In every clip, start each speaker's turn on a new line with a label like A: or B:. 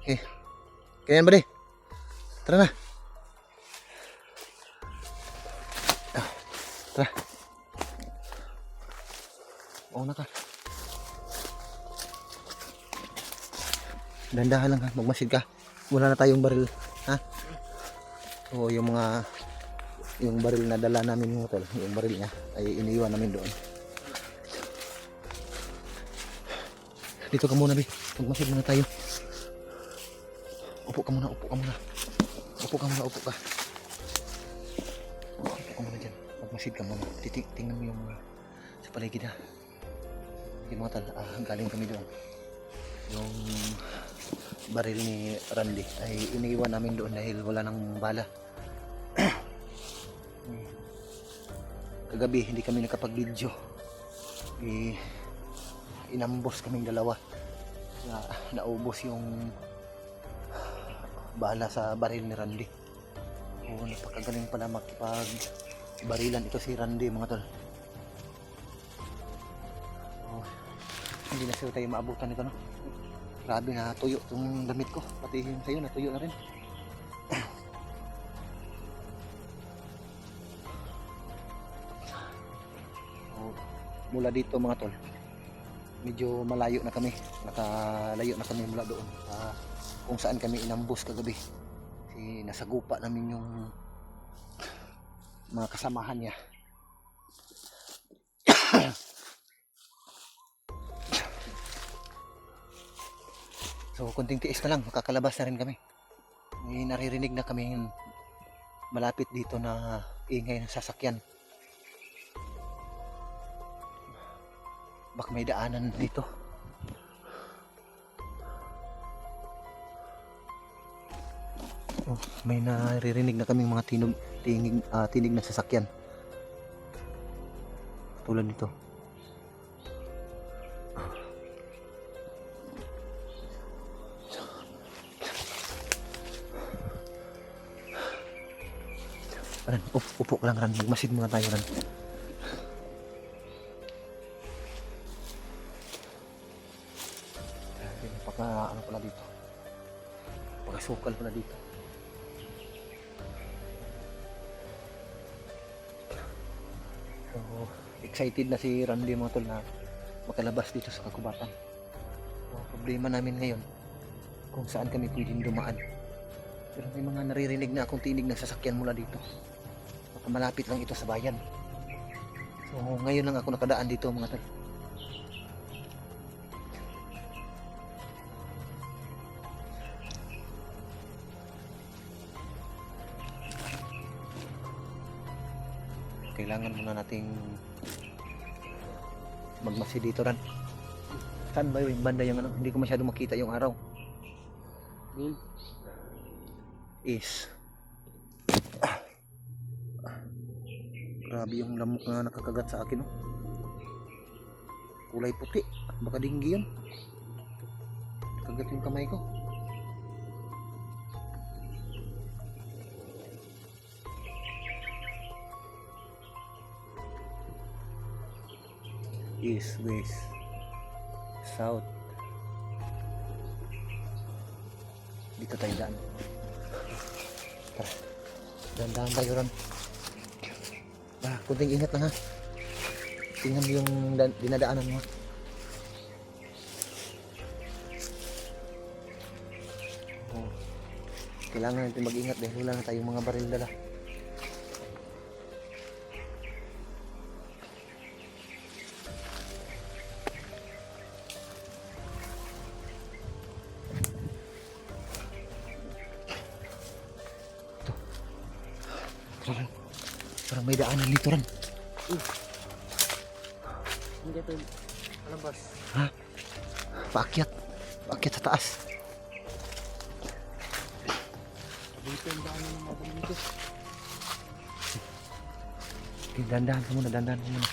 A: Okay. Kaya yan, buddy. Tara na. Tara. Oo na ka. Dandahan lang ha. Magmasid ka. Wala na tayong baril. Ha? Oo, yung baril na dala namin yung hotel. Yung baril niya ay iniwan namin doon. Dito ka muna, Bi. Magmasid muna tayo. Upo ka muna, upo ka muna. Upo ka muna, upo ka. Upo ka muna dyan. Magmasid ka muna. Tingnan mo yung sa paligid ha. Yung mga tal, galing kami doon. Yung baril ni Randy ay iniwan namin doon dahil wala nang bala. Kagabi hindi kami nakapag-video. Inambos kaming dalawa. Naubos yung bala sa baril ni Randy. Oo, napakagaling pala makipag-barilan ito si Randy, mga tol. Oo, hindi na sila tayo maabutan nito, no? Grabe na tuyo itong damit ko. Pati yung sa'yo natuyo na rin. Oo, mula dito mga tol, medyo malayo na kami. Nakalayo na kami mula doon kung saan kami inambos kagabi. Kasi nasagupa namin yung mga kasamahan niya. So kunting tiis na lang, makakalabas na rin kami. May naririnig na kami malapit dito na ingay ng sasakyan. Baka may daanan dito. Oh, may naririnig na kaming mga tinig na sasakyan. Tulad nito. Ran, upo ka lang, Ran. Magmasid muna tayo, Ran. Ano pala dito? Pagkasukal pala dito. So, excited na si Randy, mga tol, na makalabas dito sa kagubatan. So, problema namin ngayon kung saan kami pwedeng dumaan. Pero may mga naririnig na akong tinig ng sasakyan mula dito. Baka malapit lang ito sa bayan. So, ngayon lang ako nakadaan dito, mga tol. Kailangan muna nating magmasid dito, Ran. Saan ba yung banda yung ano? Hindi ko masyado makita yung araw. Is grabe yung lamok na nakakagat sa akin, no? Kulay puti. Baka dinggi yun. Kagat yung kamay ko. East, west, south. Dito tayo daan. Tara, dahan-dahan tayo, Ran. Kunting ingat lang ha. Tingnan mo yung dinadaanan mo. Oh, kailangan natin mag-ingat dahil wala na tayong mga baril dala. Parang may daanan dito, Ran. Hindi ito palabas. Ha? Paakyat. Paakyat sa taas. Dito yung daanan ng mga dito. Okay, dandahan ka muna, dandahan ka muna.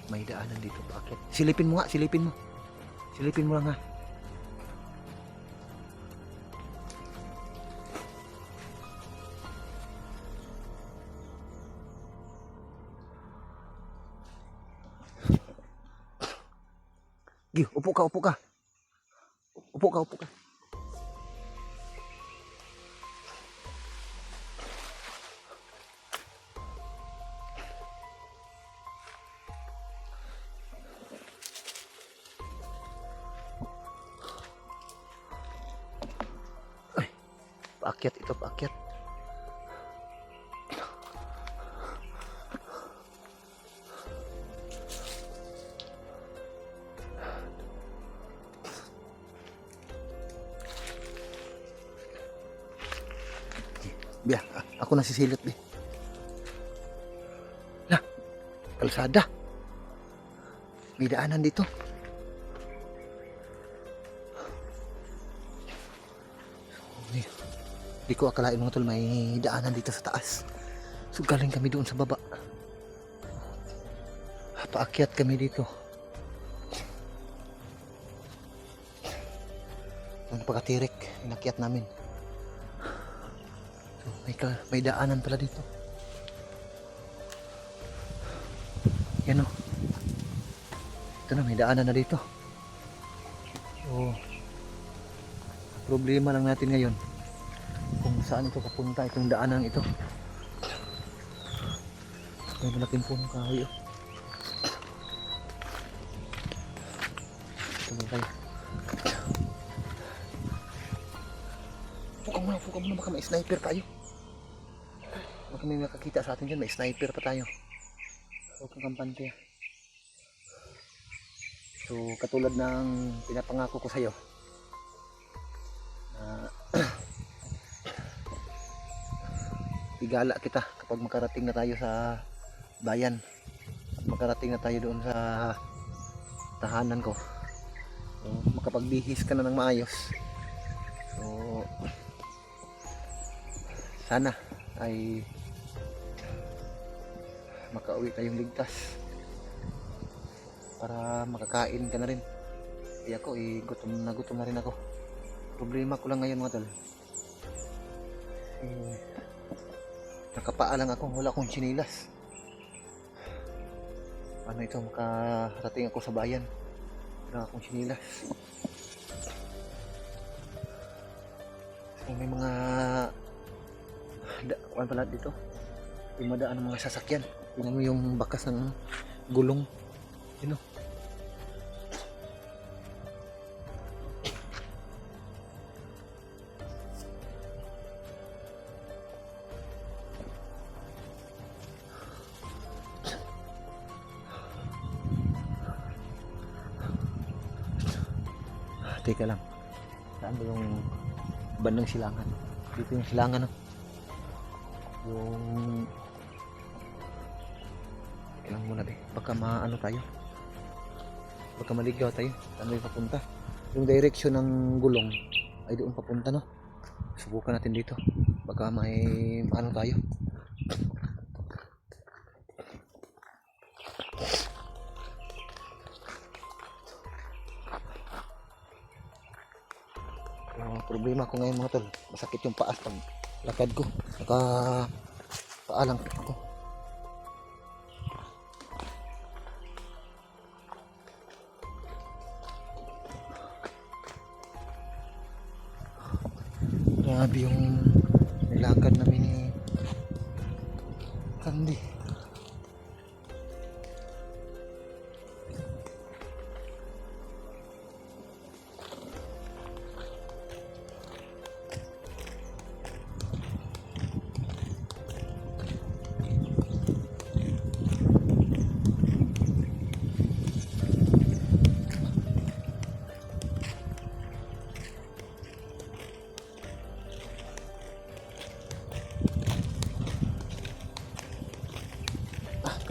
A: May daanan dito, paakyat. Silipin mo nga, silipin mo. Silipin mo lang ha. Gi, upo ka, upo ka. Upo ka, upo ka. Ay, paakyat ito, paakyat. Biya, ako nasisilot, Bi. Lah, kalsada. May daanan dito. Di ko akalain mga tol, may daanan dito sa taas. So galing kami doon sa baba. Paakyat kami dito. Ang pagkatirik, inakyat namin. So, may daanan pala dito. Yan o. Ito na, may daanan na dito. So, problema lang natin ngayon kung saan ito papunta, itong daanan ito. May malaking punong kahoy. Ito mo kayo. Fuka muna, baka may sniper tayo. Baka may makakita sa atin dyan, may sniper pa tayo. Huwag kang kampante. So, katulad ng pinapangako ko sa'yo, igala kita kapag makarating na tayo sa bayan at makarating na tayo doon sa tahanan ko. So, makapagbihis ka na ng maayos. So, sana ay makauwi tayong ligtas para makakain ka na rin. Kaya ako gutom na rin ako. Problema ko lang ngayon mga tol, nakapaa lang ako, wala akong tsinilas. Ano ito, makarating ako sa bayan, wala akong tsinilas. So, may mga kuan pala dito, dumadaan ng mga sasakyan. Tingnan mo yung bakas ng gulong, yun o. Teka lang, saan ba yung bandang silangan? Dito yung silangan, no? Yung kailangan muna, baka maano tayo, baka maligaw tayo. Saan ba yung papunta? Yung direction ng gulong ay doon papunta, no? Subukan natin dito, baka may maano tayo. Problema ko ngayon mga tol, masakit yung paas pag lakad ko, paalang ako. Grabe yung nilakad namin ni Randy.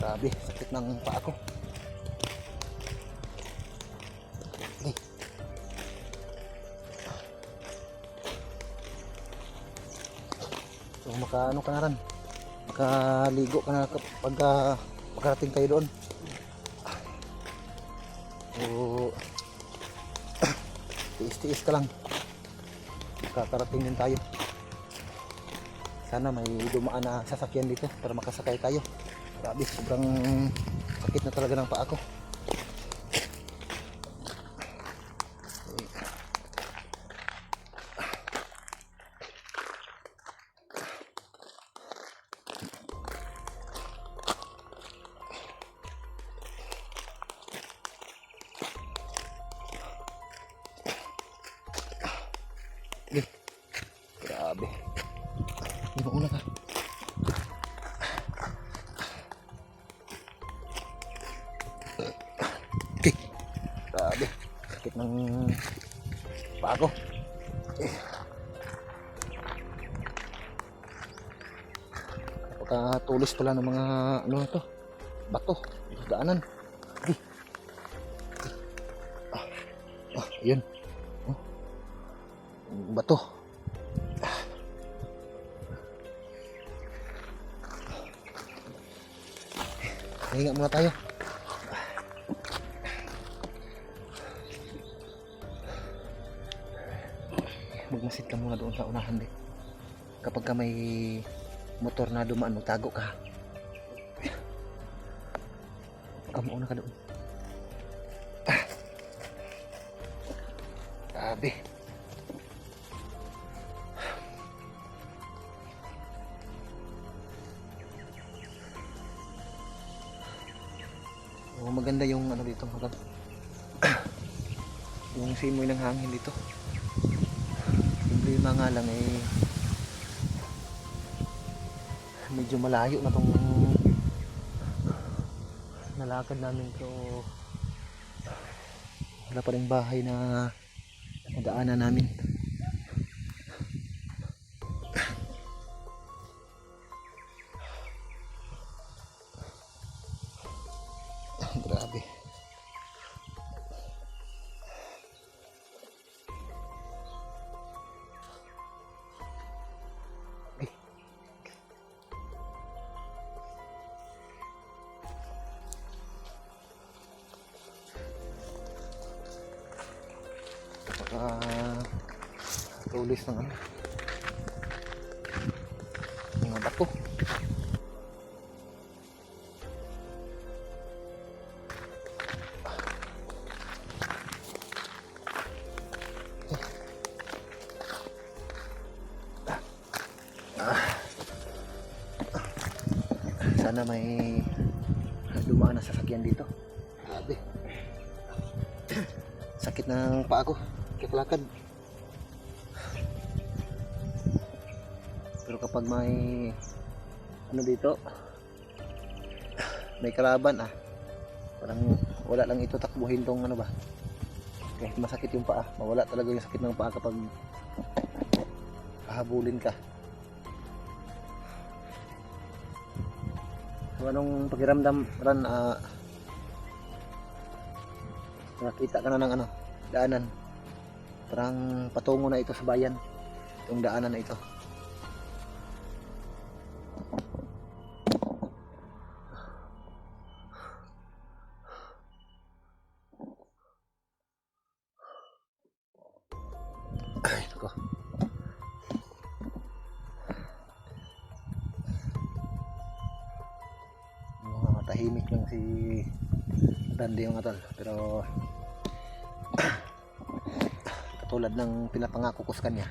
A: Grabe, sakit ng paa ko. Okay. So makaano ka na rin, makaligo ka na kapag makarating tayo doon. So tiis-tiis ka lang, makakarating din tayo. Sana may dumaan na sasakyan dito para makasakay tayo. Grabe, sobrang sakit na talaga ng paa ko. Di mauna ka. Okay. Grabe. Sakit ng paa ko. Napakatulis pala ng mga ano na to. Bato. Daanan. Okay. Ayun. Bato. Hinga muna tayo. Magmasid ka muna doon sa unahan din. Kapag ka may motor na dumaan, magtago ka. Mauna ka doon. Grabe. Oh, maganda yung ano dito, maganda. Yung simoy ng hangin dito. Problema nga lang medyo malayo na tong nalakad namin, so wala pa rin bahay na nadaanan namin. Grabe. Tulis ng ano, mga bato. Sana may dumaan na sasakyan dito. Grabe. Sakit ng paa ko, kiklakad. Pero kapag may ano dito, may kalaban, parang wala lang ito takbuhin tong ano ba, kahit masakit yung paa, mawala talaga yung sakit ng paa kapag hahabulin ka. So, anong pakiramdam, Ran? Nakita ka na ng ano, daanan, parang patungo na ito sa bayan, itong daanan na ito. Ay, ito ko. Tahimik lang si Randy yung atol, pero katulad ng pinapangako ko sa kanya,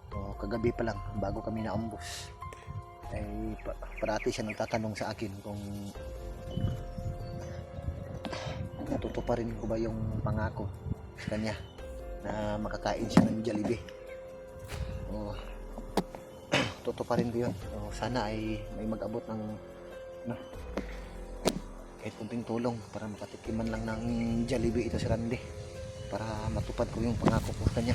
A: so, kagabi pa lang bago kami naambos ay parati siya nagtatanong sa akin kung natutuparin ko ba yung pangako sa kanya na makakain siya ng Jollibee. So, tutuparin ko yun. So, sana ay may mag-abot ng kahit kunting tulong para makatikiman lang ng Jollibee ito si Randy, para matupad ko yung pangako ko sa kanya.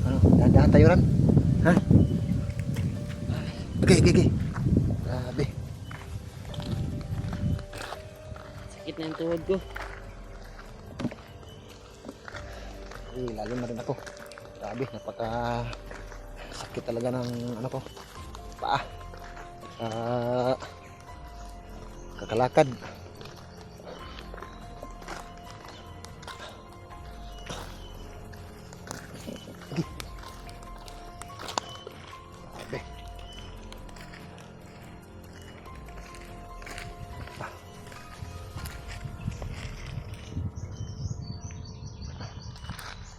A: Ano, dahan tayo, Ran? Ha? Okay. Grabe.
B: Sakit na yung tuhod ko.
A: Lalo na rin ako. Grabe, napaka sakit talaga ng ano ko, paa. Kakalakad. Grabe.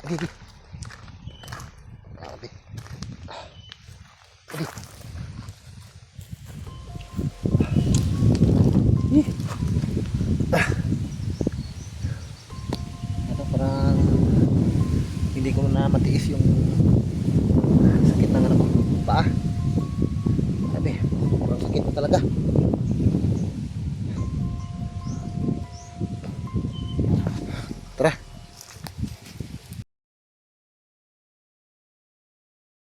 A: Okay. Grabe. Okay. Ito parang talaga.